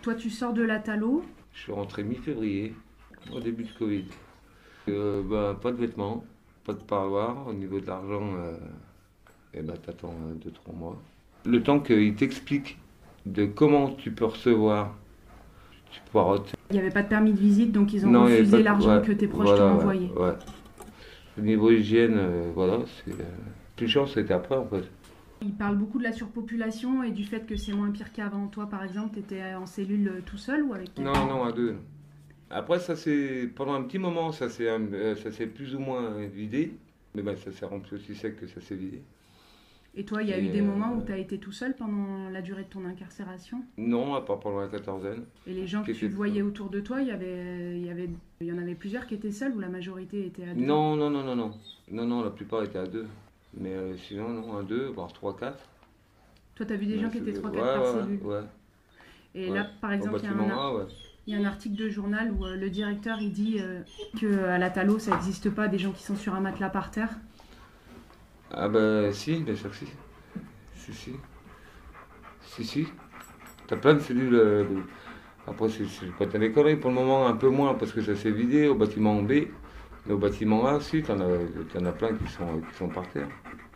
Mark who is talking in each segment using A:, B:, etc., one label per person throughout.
A: Toi, tu sors de la Thalo.
B: Je suis rentré mi-février, au début de Covid. Pas de vêtements, pas de parloir. Au niveau de l'argent, t'attends 2-3 mois. Le temps qu'il t'explique de comment tu peux recevoir, tu pourras.
A: Il n'y avait pas de permis de visite, donc ils ont
B: Non, il y avait pas
A: refusé
B: de-
A: l'argent
B: ouais,
A: que tes proches
B: voilà,
A: t'ont
B: ouais,
A: envoyé.
B: ouais. Au niveau hygiène, c'est plus chiant, c'était après en fait.
A: Il parle beaucoup de la surpopulation et du fait que c'est moins pire qu'avant. Toi, par exemple, tu étais en cellule tout seul ou avec quelqu'un?
B: Non, à deux. Après, ça c'est pendant un petit moment, ça s'est plus ou moins vidé, mais ça s'est rempli aussi sec que ça s'est vidé.
A: Et toi, il y a
B: Et,
A: eu des moments où tu as été tout seul pendant la durée de ton incarcération?
B: Non, à part pendant la quatorzaine.
A: Et les gens que
B: Qui
A: tu
B: étaient-
A: voyais autour de toi, il y en avait plusieurs qui étaient seuls ou la majorité était à deux?
B: Non. Non, la plupart étaient à deux. Mais sinon, non, à deux, voire trois, quatre.
A: Toi, tu as vu des gens qui étaient 3-4
B: ouais,
A: par
B: ouais,
A: cellule.
B: ouais.
A: Et
B: Ouais.
A: là, par
B: Au
A: exemple,
B: bâtiment A, ouais.
A: il y a un article de journal où le directeur il dit qu'à la Thalo, ça n'existe pas des gens qui sont sur un matelas par terre.
B: Ah bah si, bien sûr que si. Si. T'as plein de cellules. Après, c'est pas t'as des conneries pour le moment, un peu moins parce que ça s'est vidé au bâtiment B. Mais au bâtiment A, si, t'en as plein qui sont par terre.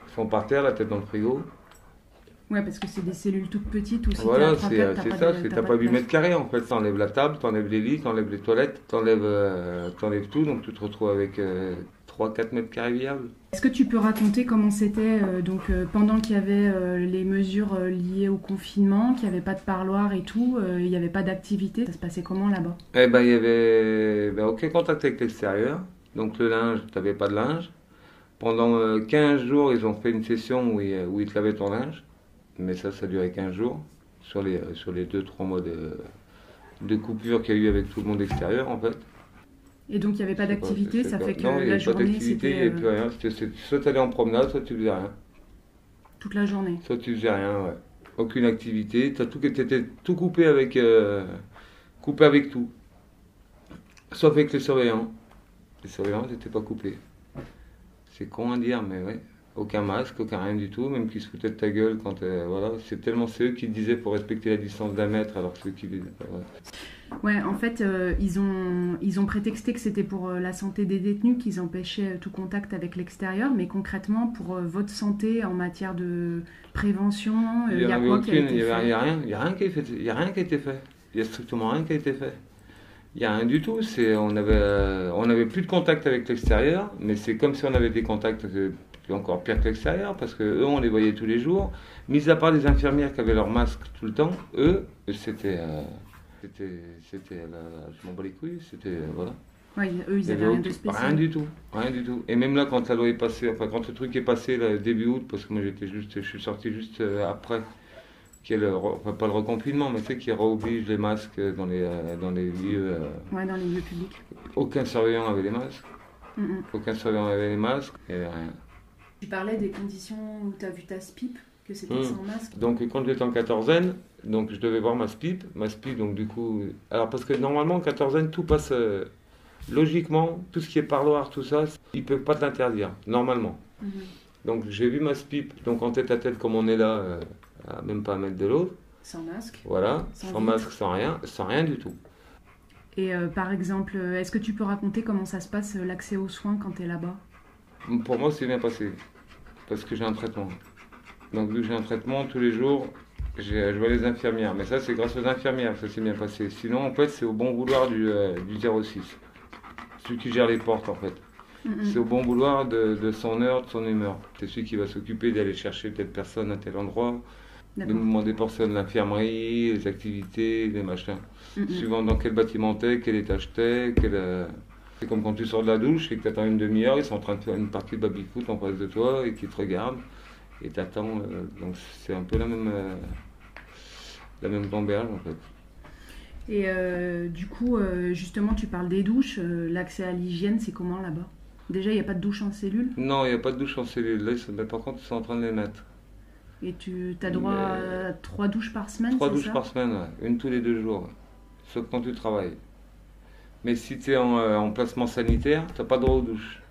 B: Ils sont par terre, la tête dans le frigo.
A: Ouais, parce que c'est des cellules toutes petites aussi.
B: Voilà,
A: t'es à 3-4,
B: c'est
A: t'as
B: ça,
A: pas de-
B: t'as pas
A: de
B: 8
A: place.
B: mètres carrés en fait. T'enlèves la table, t'enlèves les lits, t'enlèves les toilettes, t'enlèves tout, donc tu te retrouves avec 3-4 mètres carrés viables.
A: Est-ce que tu peux raconter comment c'était pendant qu'il y avait les mesures liées au confinement, qu'il n'y avait pas de parloir et tout, il n'y avait pas d'activité, ça se passait comment là-bas?
B: Eh ben, il y avait aucun contact avec l'extérieur. Donc le linge, t'avais pas de linge. Pendant 15 jours, ils ont fait une session où ils te lavaient ton linge. Mais ça a duré 15 jours. Sur les 2-3 mois de coupure qu'il y a eu avec tout le monde extérieur, en fait.
A: Et donc il n'y avait pas d'activité, ça fait que
B: Non, il n'y
A: la
B: avait pas
A: journée
B: d'activité, il n'y
A: c'était
B: avait plus rien. Soit tu allais en promenade, soit tu faisais rien.
A: toute la journée.
B: Soit tu faisais rien, ouais. Aucune activité. T'étais tout coupé avec tout. Sauf avec les surveillants. Les surveillants n'étaient pas coupés. C'est con à dire, mais ouais. Aucun masque, aucun rien du tout, même qu'ils se foutaient de ta gueule quand voilà. C'est eux qui te disaient pour respecter la distance d'1 mètre, alors que ceux qui.
A: Ouais, en fait, ils ont prétexté que c'était pour la santé des détenus qu'ils empêchaient tout contact avec l'extérieur, mais concrètement, pour votre santé en matière de prévention, il y a quoi qui a été
B: Il
A: fait?
B: y a rien qui a été fait. Il y a strictement rien qui a été fait. Il n'y a rien du tout. On avait plus de contact avec l'extérieur, mais c'est comme si on avait des contacts encore pire que l'extérieur, parce que eux, on les voyait tous les jours. Mis à part les infirmières qui avaient leur masque tout le temps, eux, c'était je m'en bats les couilles, voilà.
A: Ouais, eux, ils
B: Il y
A: avaient
B: avait
A: rien de spécial.
B: rien du tout. Et même là, quand la loi est passée, enfin quand le truc est passé là, début août, parce que moi je suis sorti juste après, pas le reconfinement, mais tu sais qui réoblige les masques dans les lieux.
A: Ouais, dans les lieux publics.
B: Aucun surveillant avait les masques.
A: Mm.
B: Aucun surveillant avait les masques. Il n'y avait rien.
A: Tu parlais des conditions où tu as vu ta SPIP, que c'était
B: Mm.
A: sans masque.
B: Donc quand j'étais en quatorzaine, donc je devais voir ma SPIP, donc du coup, alors parce que normalement en quatorzaine tout passe logiquement, tout ce qui est parloir, tout ça, ils peuvent pas te l'interdire normalement.
A: Mhm.
B: Donc j'ai vu ma SPIP, donc en tête à tête comme on est là, même pas 1 mètre de l'autre,
A: Sans masque.
B: voilà,
A: Sans
B: sans
A: vitre.
B: masque, sans rien du tout.
A: Et par exemple, est-ce que tu peux raconter comment ça se passe l'accès aux soins quand tu es là-bas?
B: Pour moi c'est bien passé, parce que j'ai un traitement. Donc vu que j'ai un traitement tous les jours, je vois les infirmières, mais ça c'est grâce aux infirmières que ça s'est bien passé. Sinon en fait c'est au bon vouloir du 06. Celui qui gère les portes en fait.
A: Mhm.
B: C'est au bon vouloir de son heure, de son humeur. C'est celui qui va s'occuper d'aller chercher telle personne à tel endroit, les
A: D'accord.
B: mouvements des personnes, l'infirmerie, les activités, les machins.
A: Mhm.
B: Suivant dans quel bâtiment t'es, quel étage t'es, c'est comme quand tu sors de la douche et que t'attends une demi-heure, ils sont en train de faire une partie de baby-foot en face de toi et qui te regardent et t'attends. Donc c'est un peu la même gamberge en fait.
A: Et du coup, justement, tu parles des douches. L'accès à l'hygiène, c'est comment là-bas? Déjà, il n'y a pas de douche en cellule.
B: Non, il n'y a pas de douche en cellule. Là, mais par contre, ils sont en train de les mettre.
A: Et tu as droit à 3 douches par semaine,
B: 3
A: c'est
B: douches
A: ça?
B: par semaine, ouais. Une tous les 2 jours. Sauf quand tu travailles. Mais si tu es en placement sanitaire, tu n'as pas droit aux douches.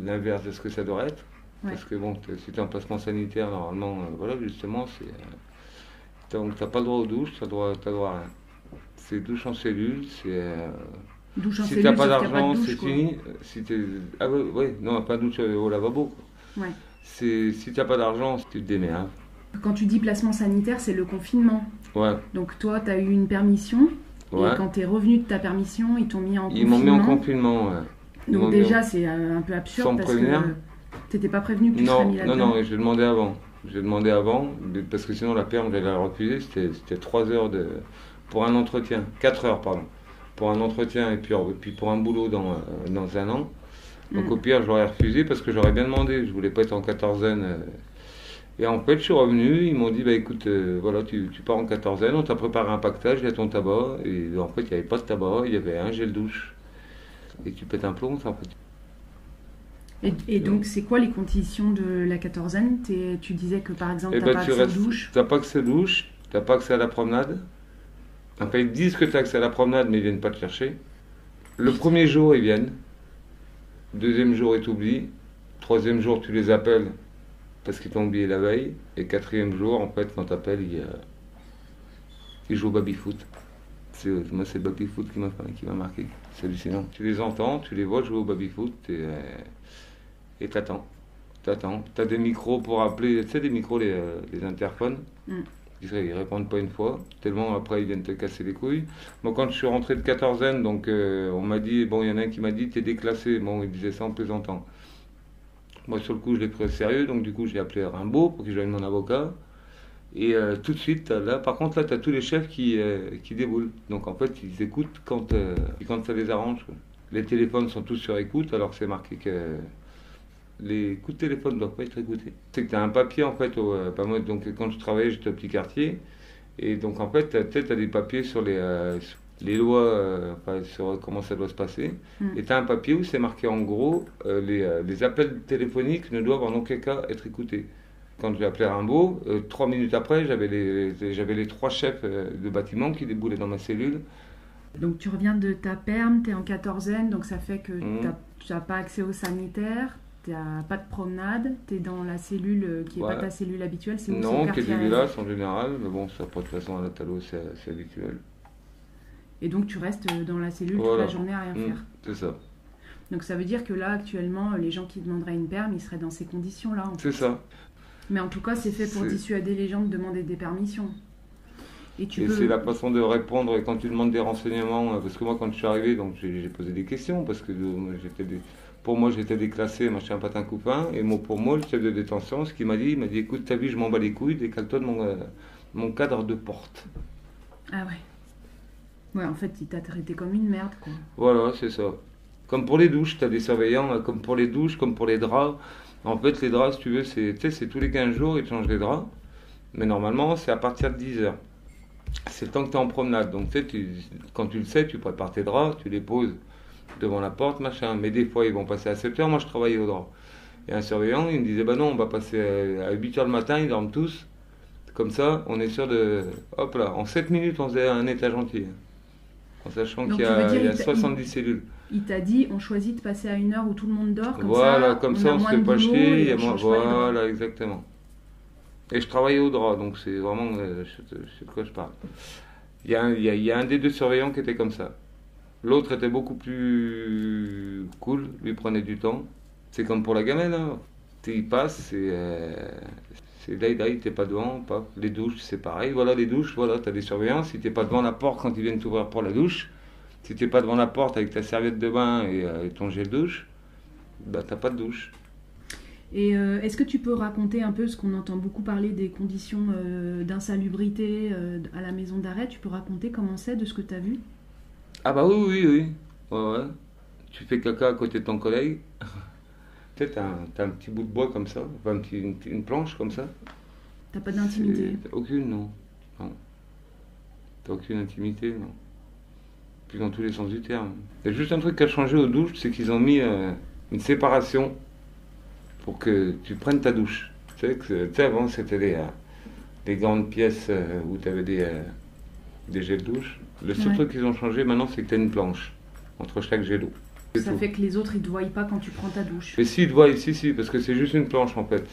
B: L'inverse de ce que ça devrait être.
A: Ouais.
B: Parce que bon, si tu es en placement sanitaire, normalement, voilà, justement, Donc t'as pas le droit aux douches, t'as le droit à rien. C'est douche en cellule,
A: Douche en
B: si
A: cellule,
B: t'as pas
A: sauf qu'il n'y a pas de
B: d'argent,
A: douche,
B: c'est
A: quoi.
B: fini. Si t'es... Ah ouais, ouais, non, pas de douche au lavabo, quoi.
A: Ouais.
B: Si t'as pas d'argent, tu te démerdes.
A: Quand tu dis placement sanitaire, c'est le confinement.
B: Ouais,
A: Donc toi, tu as eu une permission,
B: ouais.
A: et quand tu es revenu de ta permission, ils t'ont mis en
B: Ils m'ont mis en
A: confinement.
B: confinement, ouais. Ils m'ont
A: Donc
B: mis en-
A: déjà, c'est un peu absurde
B: Sans me
A: parce
B: prévenir.
A: que t'étais pas prévenu que tu serais
B: Non,
A: mis
B: non,
A: là-dedans.
B: non, j'ai demandé avant. J'ai demandé avant, parce que sinon la perme, j'allais la refuser. C'était 3 heures pour un entretien. 4 heures, pardon. Pour un entretien et puis pour un boulot dans un an. Donc au pire, j'aurais refusé parce que j'aurais bien demandé. Je voulais pas être en quatorzaine. Et en fait, je suis revenu. Ils m'ont dit, bah écoute, voilà, tu pars en quatorzaine, on t'a préparé un pactage, il y a ton tabac. Et en fait, il n'y avait pas de tabac, il y avait un gel douche. Et tu pètes un plomb, ça en fait.
A: Et donc, c'est quoi les conditions de la quatorzaine? Tu disais que par exemple,
B: Et
A: t'as
B: ben
A: pas
B: tu
A: accès aux
B: restes,
A: douches.
B: t'as pas accès aux douches, t'as pas accès à la promenade. Enfin, ils te disent que t'as accès à la promenade, mais ils viennent pas te chercher. Le premier jour, ils viennent. Deuxième jour, ils t'oublient. Troisième jour, tu les appelles parce qu'ils t'ont oublié la veille. Et quatrième jour, en fait, quand t'appelles, ils jouent au baby-foot. Moi, c'est le baby-foot qui m'a marqué. C'est hallucinant. Tu les entends, tu les vois jouer au baby-foot et t'attends. T'as des micros pour appeler, tu sais, des micros, les interphones.
A: Mm.
B: Ils répondent pas une fois, tellement après ils viennent te casser les couilles. Moi, quand je suis rentré de quatorzaine, donc on m'a dit, bon, il y en a un qui m'a dit, t'es déclassé. Bon, il disait ça en plaisantant. Moi, sur le coup, je l'ai pris au sérieux, donc du coup, j'ai appelé Rimbaud pour qu'il joigne mon avocat. Et tout de suite, là, par contre, là, tu as tous les chefs qui déboulent. Donc en fait, ils écoutent quand ça les arrange, quoi. Les téléphones sont tous sur écoute, alors que c'est marqué que les coups de téléphone ne doivent pas être écoutés. C'est que tu as un papier, en fait, pas moi, donc quand je travaillais, j'étais au petit quartier. Et donc en fait, tu as des papiers sur les lois, enfin, sur comment ça doit se passer.
A: Mm.
B: Et tu as un papier où c'est marqué en gros, les appels téléphoniques ne doivent en aucun cas être écoutés. Quand j'ai appelé Rimbaud, 3 minutes après, j'avais les 3 chefs de bâtiment qui déboulaient dans ma cellule.
A: Donc tu reviens de ta perme, tu es en quatorzaine, donc ça fait que
B: Mhm.
A: tu n'as pas accès aux sanitaires, tu n'as pas de promenade, tu es dans la cellule qui n'est
B: Ouais.
A: pas ta cellule habituelle, c'est où? C'est au
B: Non, qui est
A: quartier
B: dégueulasse en général, mais bon, ça, de toute façon, à la Talo, c'est habituel.
A: Et donc tu restes dans la cellule toute
B: Voilà.
A: la journée à rien faire.
B: C'est ça.
A: Donc ça veut dire que là, actuellement, les gens qui demanderaient une perme, ils seraient dans ces conditions-là.
B: C'est ça.
A: Mais en tout cas, c'est fait pour
B: C'est-
A: dissuader les gens de demander des permissions. Et tu
B: Et
A: peux...
B: c'est la façon de répondre quand tu demandes des renseignements. Parce que moi, quand je suis arrivé, donc j'ai posé des questions parce que pour moi, j'étais déclassé, machin, patin coupin. Et pour moi, le chef de détention, ce qu'il m'a dit, écoute, t'as vu, je m'en bats les couilles, décale-toi de mon cadre de porte.
A: Ah ouais. Ouais, en fait, il t'a traité comme une merde, quoi.
B: Voilà, c'est ça. Comme pour les douches, t'as des surveillants, là, comme pour les douches, comme pour les draps. En fait, les draps, si tu veux, tu sais, c'est tous les 15 jours, ils te changent les draps. Mais normalement, c'est à partir de 10 heures. C'est le temps que tu es en promenade. Donc, tu sais, quand tu le sais, tu prépares tes draps, tu les poses devant la porte, machin. Mais des fois, ils vont passer à 7 heures. Moi, je travaillais au drap. Et un surveillant, il me disait, bah non, on va passer à 8 heures le matin, ils dorment tous. Comme ça, on est sûr de. Hop là, en 7 minutes, on faisait un étage entier. En sachant
A: Donc,
B: qu'il y
A: tu veux
B: a,
A: dire,
B: il y a
A: il t'a-
B: 70 cellules.
A: Il t'a dit, on choisit de passer à une heure où tout le monde dort, comme
B: Voilà,
A: ça,
B: comme
A: on
B: ça,
A: a
B: on se
A: moins
B: fait
A: de
B: pas
A: boulot
B: chier.
A: et
B: Et
A: on
B: moi,
A: change pas les draps.
B: voilà, exactement. Et je travaillais au drap, donc c'est vraiment. Je sais de quoi je parle. Il y a un des deux surveillants qui était comme ça. L'autre était beaucoup plus cool, lui prenait du temps. C'est comme pour la gamelle, hein. Il passe, là, t'es pas devant, pas. Les douches, c'est pareil. Voilà, les douches, voilà, t'as des surveillants. Si t'es pas devant la porte quand ils viennent t'ouvrir pour la douche, si t'es pas devant la porte avec ta serviette de bain et ton gel douche, bah t'as pas de douche.
A: Et est-ce que tu peux raconter un peu ce qu'on entend beaucoup parler des conditions d'insalubrité à la maison d'arrêt? Tu peux raconter comment c'est de ce que tu as vu?
B: Ah bah oui, oui, oui. Ouais, ouais. Tu fais caca à côté de ton collègue. Tu sais, t'as un petit bout de bois comme ça, enfin une planche comme ça.
A: T'as pas d'intimité?
B: Aucune, non. Non. T'as aucune intimité, non. Puis dans tous les sens du terme. Il y a juste un truc qui a changé aux douches, c'est qu'ils ont mis une séparation pour que tu prennes ta douche. Tu sais, avant, c'était des grandes pièces où tu avais des gels douche. Le seul
A: Ouais.
B: truc qu'ils ont changé maintenant, c'est que tu as une planche entre chaque jet d'eau.
A: Ça fait que les autres, ils ne te voient pas quand tu prends ta douche.
B: Mais si, ils te voient, si, parce que c'est juste une planche en fait.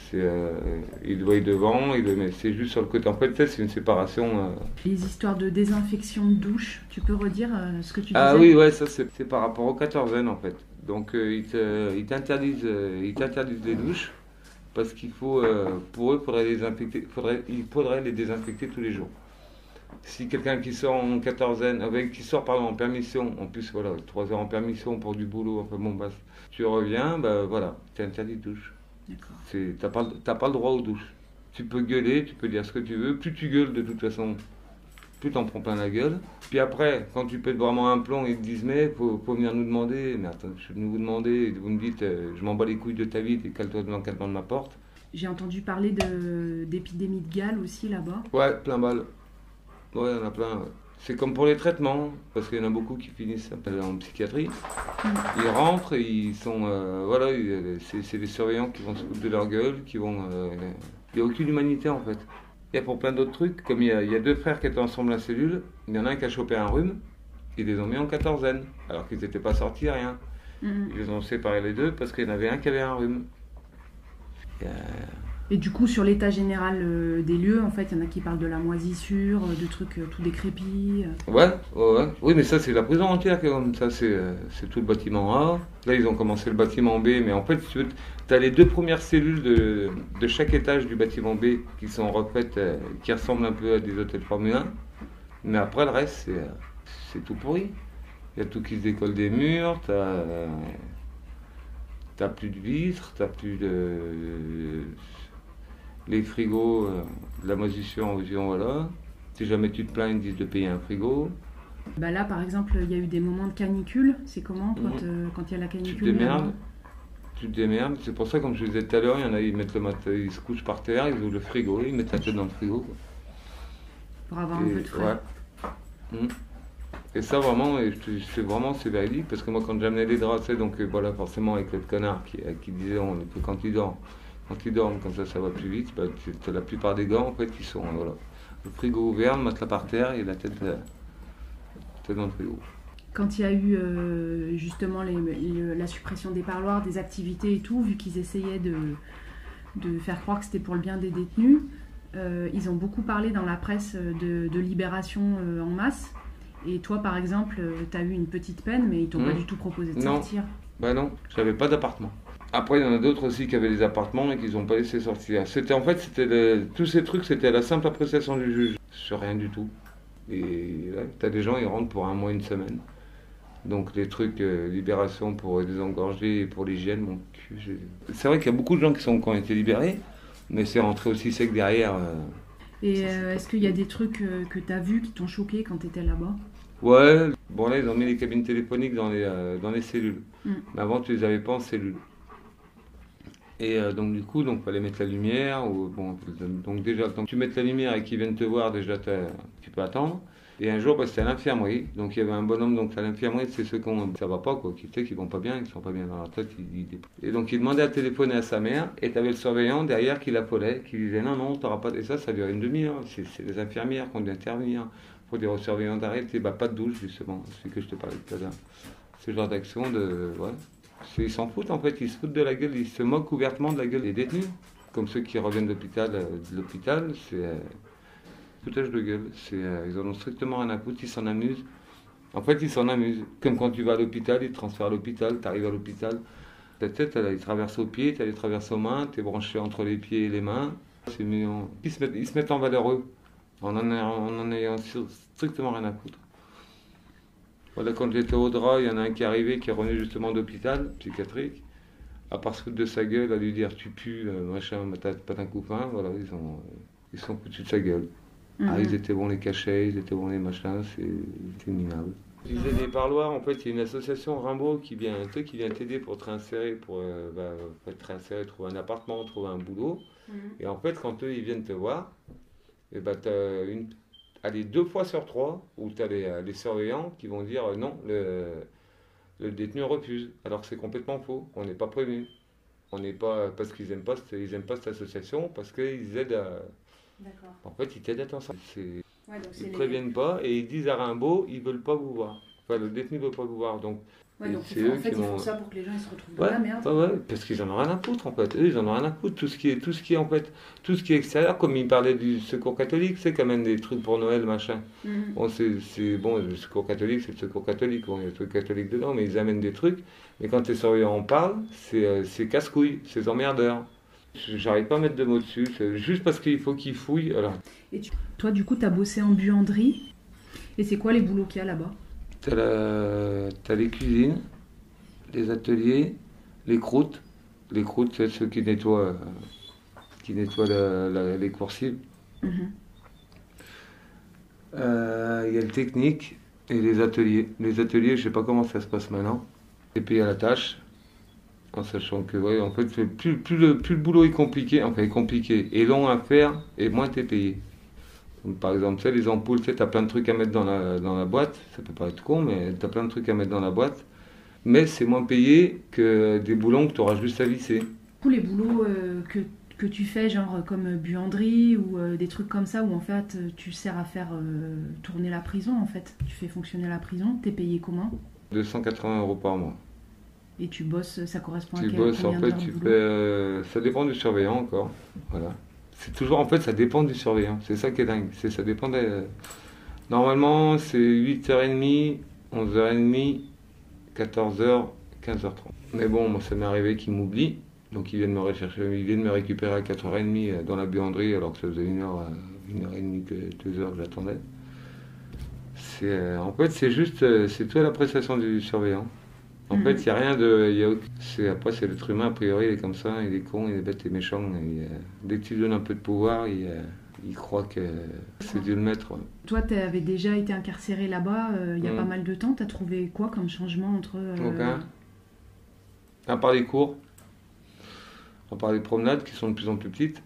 B: Ils te voient devant, mais c'est juste sur le côté. En fait, c'est une séparation.
A: Les histoires de désinfection de douche, tu peux redire ce que tu disais?
B: Ah oui, ouais, ça c'est par rapport aux quatorzaines en fait. Donc ils t'interdisent les douches parce qu'il faut, pour eux, il faudrait les désinfecter tous les jours. Si quelqu'un qui sort en quatorzaine, qui sort pardon, en permission, en plus voilà, 3 heures en permission pour du boulot, enfin bon bah, tu reviens, bah voilà, t'es interdit de douche.
A: D'accord.
B: T'as pas le droit aux douches. Tu peux gueuler, tu peux dire ce que tu veux, plus tu gueules de toute façon, plus t'en prends plein la gueule. Puis après, quand tu pètes vraiment un plomb, ils te disent mais faut venir nous demander, mais attends, je suis venu vous demander, vous me dites je m'en bats les couilles de ta vie, cale-toi devant de ma porte.
A: J'ai entendu parler d'épidémie de Galles aussi là-bas.
B: Ouais, plein balle. Ouais, il y en a plein. Ouais. C'est comme pour les traitements, parce qu'il y en a beaucoup qui finissent en psychiatrie. Ils rentrent, et ils sont. Voilà, c'est des surveillants qui vont se foutre de leur gueule, qui vont. Il n'y a aucune humanité en fait. Il y a pour plein d'autres trucs, comme il y a 2 frères qui étaient ensemble à la cellule, il y en a un qui a chopé un rhume, ils les ont mis en quatorzaine, alors qu'ils n'étaient pas sortis, rien. Ils les ont séparés les deux parce qu'il y en avait un qui avait un rhume.
A: Et du coup, sur l'état général des lieux, en fait, il y en a qui parlent de la moisissure, de trucs tout décrépits.
B: Ouais. Oui, mais ça, c'est la prison entière qui est comme ça. C'est tout le bâtiment A. Là, ils ont commencé le bâtiment B, mais en fait, tu as les 2 premières cellules de chaque étage du bâtiment B qui sont refaites, qui ressemblent un peu à des hôtels Formule 1. Mais après, le reste, c'est tout pourri. Il y a tout qui se décolle des murs, t'as plus de vitres, t'as plus de. Les frigos, de la moisissure en vision, voilà. Si jamais tu te plains, ils te disent de payer un frigo.
A: Bah là, par exemple, il y a eu des moments de canicule. C'est comment quand il y a la canicule?
B: Tu te démerdes. C'est pour ça, comme je disais tout à l'heure, il y en a, ils se couchent par terre, ils ouvrent le frigo, ils mettent la tête dans le frigo. Quoi.
A: Pour avoir un peu de frais.
B: Ouais. Et ça, vraiment, c'est véridique, parce que moi, quand j'amenais les draps, donc voilà, forcément, avec le connard qui disait que quand ils dorment, comme ça va plus vite, bah, la plupart des gars, en fait, ils sont, voilà, le frigo ouvert, le matelas par terre et la tête dans le frigo.
A: Quand il y a eu justement la suppression des parloirs, des activités et tout, vu qu'ils essayaient de faire croire que c'était pour le bien des détenus, ils ont beaucoup parlé dans la presse de libération en masse. Et toi, par exemple, tu as eu une petite peine, mais ils t'ont pas du tout proposé de sortir.
B: Bah non, j'avais pas d'appartement. Après, il y en a d'autres aussi qui avaient des appartements et qu'ils n'ont pas laissé sortir. Tous ces trucs, c'était la simple appréciation du juge. Sur rien du tout. Et là, t'as des gens, ils rentrent pour 1 mois, 1 semaine. Donc les trucs, libération pour désengorger et pour l'hygiène, mon cul. C'est vrai qu'il y a beaucoup de gens qui ont été libérés, mais c'est rentré aussi sec derrière.
A: Et est-ce qu'il y a des trucs que tu as vus qui t'ont choqué quand tu étais là-bas?
B: Ouais, bon là, ils ont mis les cabines téléphoniques dans les cellules. Mais avant, tu les avais pas en cellules. Et donc du coup, fallait mettre la lumière. Donc déjà, quand tu mets la lumière et qu'ils viennent te voir, déjà tu peux attendre. Et un jour, c'était à l'infirmerie. Donc il y avait un bonhomme à l'infirmerie, c'est ceux ça va pas, quoi, qui vont pas bien, qui sont pas bien dans leur tête. Et donc il demandait à téléphoner à sa mère, et tu avais le surveillant derrière qui l'appelait, qui disait non, t'auras pas. Et ça durait 1/2 heure. C'est les infirmières qui ont dû intervenir. Faut dire aux surveillants d'arrêter, pas de douche justement, c'est ce que je te parlais tout à l'heure. Ce genre d'action ouais. Ils s'en foutent en fait, ils se foutent de la gueule, ils se moquent ouvertement de la gueule des détenus. Comme ceux qui reviennent de l'hôpital, c'est foutage de gueule. Ils en ont strictement rien à foutre, ils s'en amusent. En fait, ils s'en amusent. Comme quand tu vas à l'hôpital, ils te transfèrent à l'hôpital, tu arrives à l'hôpital, ta tête, elle traverse aux pieds, tu les traverses aux mains, tu es branché entre les pieds et les mains. C'est mignon. Ils se mettent en valeur eux, en ayant strictement rien à foutre. Voilà, quand j'étais au drap, il y en a un qui est arrivé, qui est revenu justement d'hôpital psychiatrique, à part se foutre de sa gueule, à lui dire tu pues, machin, pas d'un copain, voilà, ils sont foutus de sa gueule. Ah, ils étaient bons les cachets, ils étaient bons les machins, c'était minable. Je disais des parloirs, en fait, il y a une association Rimbaud qui vient t'aider pour te réinsérer, trouver un appartement, trouver un boulot. Et en fait, quand eux, ils viennent te voir, et allez, 2 fois sur 3, où tu as les surveillants qui vont dire non, le détenu refuse. Alors que c'est complètement faux, on n'est pas prévenu. On n'est pas, parce qu'ils n'aiment pas cette association, parce qu'ils aident à.
A: D'accord.
B: En fait, ils t'aident à t'en sortir. Ils ne
A: les...
B: préviennent pas et ils disent à Rimbaud, ils ne veulent pas vous voir. Enfin, le détenu ne veut pas vous voir. Donc,
A: Ouais, donc
B: c'est eux
A: en fait,
B: qui
A: ils font
B: m'ont.
A: ça pour que les gens ils se retrouvent dans
B: Ouais,
A: la merde.
B: ouais, parce qu'ils en ont rien à foutre en fait. Eux, ils en ont rien à foutre. Tout ce qui est en fait, tout ce qui est extérieur, comme il parlait du secours catholique, c'est quand même des trucs pour Noël, machin.
A: Mhm.
B: Bon, bon, le secours catholique, c'est le secours catholique. Bon, il y a le truc catholique dedans, mais ils amènent des trucs. Mais quand les surveillants en parlent, c'est casse-couille, c'est emmerdeur. J'arrive pas à mettre de mots dessus. C'est juste parce qu'il faut qu'ils fouillent. Alors,
A: Toi, du coup, tu as bossé en buanderie. Et c'est quoi les boulots qu'il y a là-bas?
B: t'as les cuisines, les ateliers, les croûtes. Les croûtes, c'est ceux qui nettoient les coursives.
A: Mhm.
B: Il y a le technique et les ateliers. Les ateliers, je sais pas comment ça se passe maintenant. T'es payé à la tâche, en sachant que, ouais, en fait, plus le boulot est compliqué, enfin, est compliqué et long à faire, et moins t'es payé. Donc, par exemple, tu sais, les ampoules, tu sais, t'as plein de trucs à mettre dans la boîte. Ça peut paraître con, mais t'as plein de trucs à mettre dans la boîte. Mais c'est moins payé que des boulons que tu auras juste à visser.
A: Tous les boulots que tu fais, genre comme buanderie ou des trucs comme ça, où en fait tu sers à faire tourner la prison, en fait. Tu fais fonctionner la prison, t'es payé comment?
B: 280 € par mois.
A: Et tu bosses, ça correspond à
B: Tu
A: quel,
B: bosses, en
A: combien
B: fait,
A: d'heures de
B: tu
A: boulot?
B: fais. Ça dépend du surveillant encore. Voilà. C'est toujours, en fait, ça dépend du surveillant. C'est ça qui est dingue. Ça dépend Normalement, c'est 8h30, 11h30, 14h, 15h30. Mais bon, moi, ça m'est arrivé qu'ils m'oublient. Donc, ils viennent me rechercher, ils viennent me récupérer à 4h30 dans la buanderie, alors que ça faisait 1h30, 2h que j'attendais. En fait, c'est juste, c'est toi la prestation du surveillant. En fait, il n'y a rien de. Après, c'est l'être humain, a priori, il est comme ça, il est con, il est bête et méchant. Dès que tu lui donnes un peu de pouvoir, il croit que c'est Dieu le maître. Ouais.
A: Toi, tu avais déjà été incarcéré là-bas il y a pas mal de temps. Tu as trouvé quoi comme changement entre...
B: Aucun. À part les cours, à part les promenades qui sont de plus en plus petites.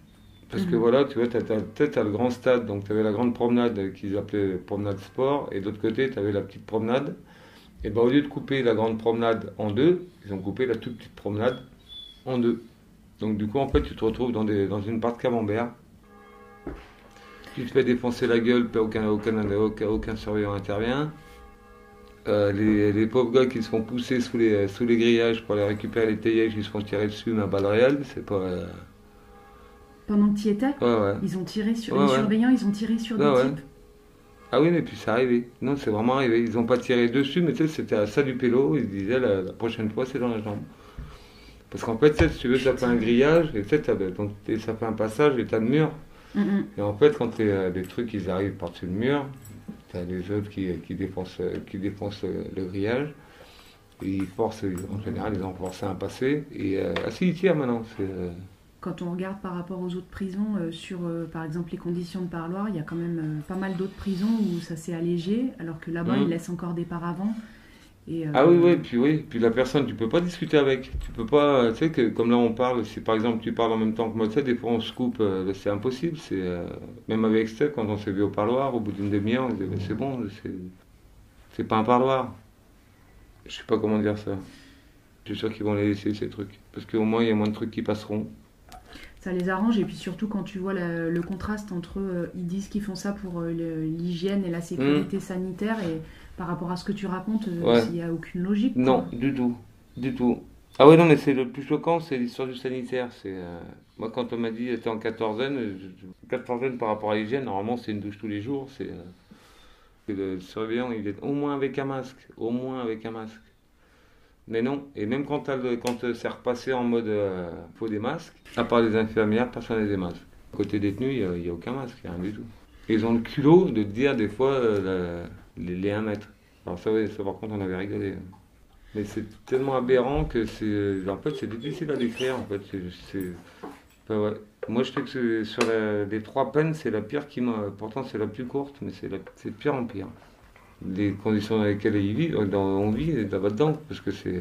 B: Parce que voilà, tu vois, t'as le grand stade, donc tu avais la grande promenade qu'ils appelaient promenade sport, et de l'autre côté, tu avais la petite promenade. Et ben au lieu de couper la grande promenade en deux, ils ont coupé la toute petite promenade en deux. Donc du coup, en fait, tu te retrouves dans une part de camembert. Tu te fais défoncer la gueule, aucun surveillant intervient. Les pauvres gars qui se font pousser sous les grillages pour aller récupérer les théièges, ils se font tirer dessus, mais à balles réelles, c'est pas...
A: Pendant que tu y étais,
B: Ouais.
A: ils ont tiré sur les surveillants, ils ont tiré sur des types.
B: Ah oui, mais puis c'est arrivé. Non, c'est vraiment arrivé. Ils n'ont pas tiré dessus, mais tu sais, c'était à ça du pélo. Ils disaient la prochaine fois, c'est dans la jambe. Parce qu'en fait, tu sais, si tu veux, ça fait un grillage, et tu sais, donc, ça fait un passage, et t'as le mur. Et en fait, quand les trucs, ils arrivent par-dessus le mur, t'as les autres qui défoncent le grillage. Et ils forcent, en général, ils ont forcé un passer. Et si, ils tirent maintenant.
A: Quand on regarde par rapport aux autres prisons, sur par exemple les conditions de parloir, il y a quand même pas mal d'autres prisons où ça s'est allégé, alors que là-bas, ils laissent encore des paravents.
B: Ah oui, puis la personne, tu peux pas discuter avec. Tu peux pas, tu sais, que comme là on parle, si par exemple tu parles en même temps que moi, tu sais, des fois on se coupe, c'est impossible. Même avec Steph, quand on s'est vu au parloir, au bout d'une demi-heure, on disait, mais c'est bon, c'est pas un parloir. Je sais pas comment dire ça. Je suis sûr qu'ils vont les laisser ces trucs. Parce qu'au moins, il y a moins de trucs qui passeront.
A: Ça les arrange, et puis surtout quand tu vois le contraste entre ils disent qu'ils font ça pour l'hygiène et la sécurité sanitaire, et par rapport à ce que tu racontes, il n'y a aucune logique. Quoi.
B: Non, du tout. Ah ouais, non, mais c'est le plus choquant, c'est l'histoire du sanitaire. Moi, quand on m'a dit t'es en quatorzaine par rapport à l'hygiène, normalement c'est une douche tous les jours. Le surveillant, il est au moins avec un masque, Mais non, et même quand c'est repassé en mode faut des masques, à part les infirmières, personne n'a des masques. Côté détenu, il n'y a aucun masque, rien du tout. Et ils ont le culot de dire des fois les 1 mètre. Alors ça, oui, ça par contre on avait rigolé. Mais c'est tellement aberrant que c'est difficile à décrire en fait. Enfin, ouais. Moi je sais que sur les 3 peines, c'est la pire pourtant c'est la plus courte, mais c'est de pire en pire. Les conditions dans lesquelles on vit là-dedans, parce que c'est...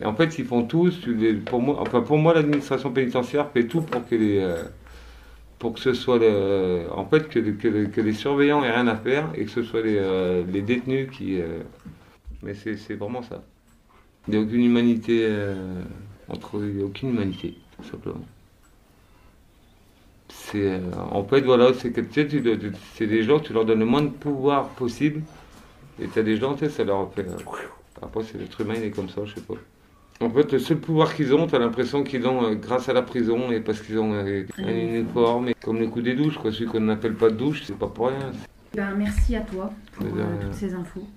B: Et en fait, ils font tous, pour moi, l'administration pénitentiaire fait tout pour que ce soit en fait que les surveillants aient rien à faire et que ce soit les détenus qui... Mais c'est vraiment ça. Il n'y a aucune humanité il n'y a aucune humanité, tout simplement. En fait, voilà, c'est que tu sais, c'est des gens, tu leur donnes le moins de pouvoir possible. Et tu as des gens, tu sais, ça leur fait. Après, c'est l'être humain, il est comme ça, je sais pas. En fait, le seul pouvoir qu'ils ont, t'as l'impression qu'ils ont grâce à la prison et parce qu'ils ont un uniforme, et comme le coup des douches, quoi. Celui qu'on n'appelle pas de douche, c'est pas pour rien.
A: Ben, merci à toi pour toutes ces infos.